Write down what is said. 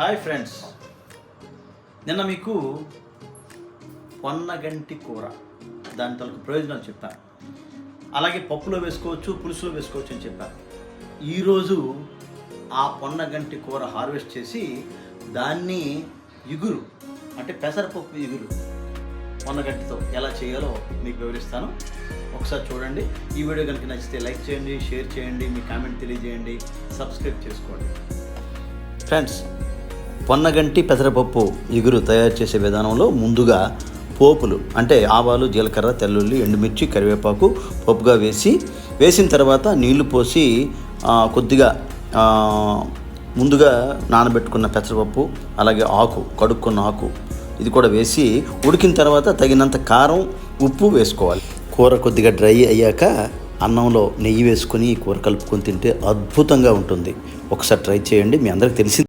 Hi friends, నిన్న మీకు పొన్నగంటి కూర దాని తలకు ప్రయోజనాలు చెప్పాను. అలాగే పప్పులో వేసుకోవచ్చు, పులుసులో వేసుకోవచ్చు అని చెప్పాను. ఈరోజు ఆ పొన్నగంటి కూర హార్వెస్ట్ చేసి దాన్ని ఇగురు అంటే పెసరపప్పు ఇగురు పొన్నగంటితో ఎలా చేయాలో మీకు వివరిస్తాను. ఒకసారి చూడండి. ఈ వీడియో కనుక నచ్చితే లైక్ చేయండి, షేర్ చేయండి, మీ కామెంట్ తెలియజేయండి, సబ్స్క్రైబ్ చేసుకోండి. ఫ్రెండ్స్, పొన్నగంటి పెసరపప్పు ఇగురు తయారు చేసే విధానంలో ముందుగా పోపులు అంటే ఆవాలు, జీలకర్ర, తెల్లుల్లి, ఎండుమిర్చి, కరివేపాకు పప్పుగా వేసిన తర్వాత నీళ్లు పోసి కొద్దిగా ముందుగా నానబెట్టుకున్న పెసరపప్పు, అలాగే కడుక్కున్న ఆకు ఇది కూడా వేసి ఉడికిన తర్వాత తగినంత కారం, ఉప్పు వేసుకోవాలి. కూర కొద్దిగా డ్రై అయ్యాక అన్నంలో నెయ్యి వేసుకొని కూర కలుపుకొని తింటే అద్భుతంగా ఉంటుంది. ఒకసారి ట్రై చేయండి. మీ అందరికీ తెలిసి